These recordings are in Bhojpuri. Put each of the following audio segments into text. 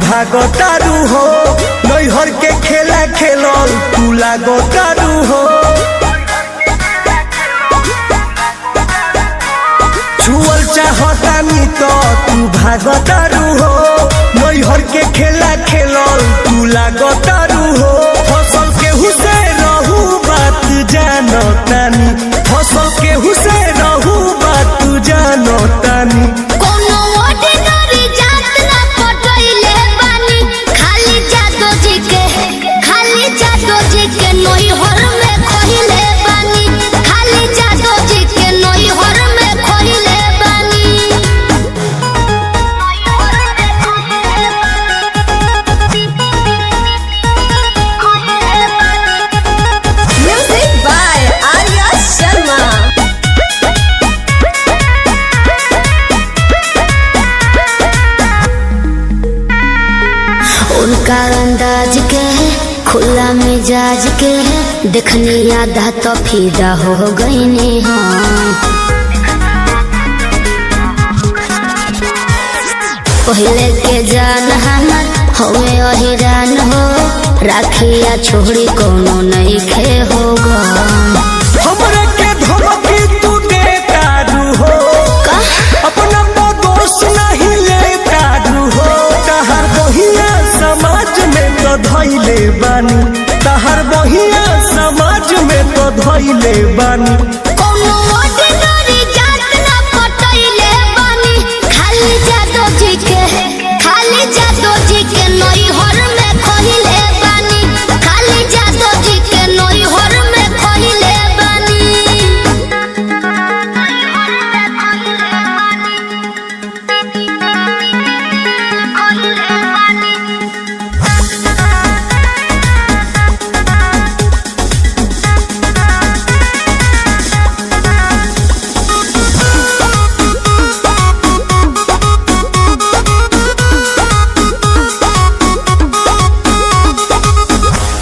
भागतारू हो, नैहर के खेला खेलल तू लागतारू हो। छुअल चाहतानी तो तू भागतारू हो, नैहर के खेला खेलल तू लागतारू हो। फसल केहू से रहू बात जानतानी, फसल केहू से रहू बात जानतानी। उनका अंदाज के खुला मिजाज के देखनी याद तो फिदा हो गई हाँ। पहले के जान हमर हवे अहिरान हो, राखिया छोड़ी कोनो नहीं खे होगा। हमरे के धमकी तू देता हो, अपना दोस्त नहीं लेता हो। तहर बहिया समाज में तो धैले बानी, तहर बहिया समाज में तो धैले बानी।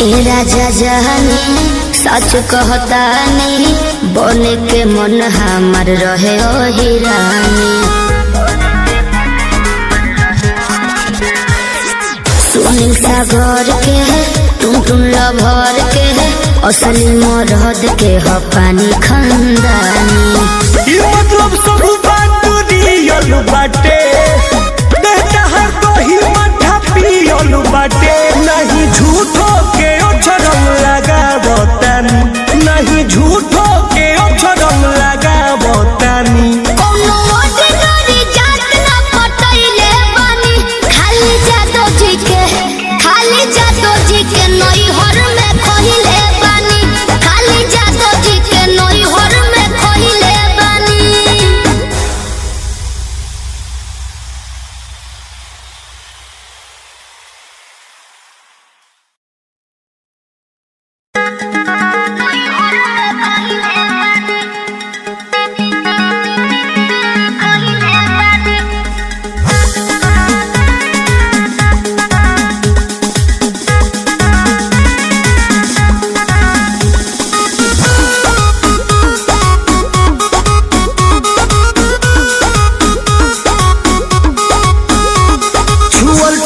ए राजा जानी सच कहता नहीं, बने के मन हमार रहे ओही रानी। सुनील सागर के टुन लभर के असली मरद के ह पानी खंदानी। मतलब सब बात रियल बाटे, देता हर दही मठा पियल बाटे। नहीं झूठो के अक्षरम लगावतानी, नहीं झूठो के अक्षरम लगावतानी।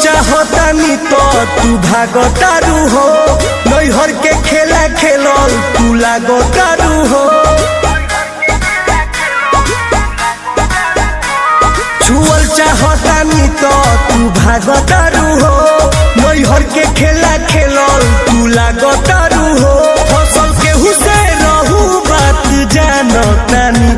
चाहतानी तो तू भागतारू हो, नैहर के खेला खेलल तू लागतारू हो। छुअल चाहतानी तो तू भागतारू हो, नैहर के खेला खेलल तू लागतारू हो। फसल केहू से रहू बात जानतानी,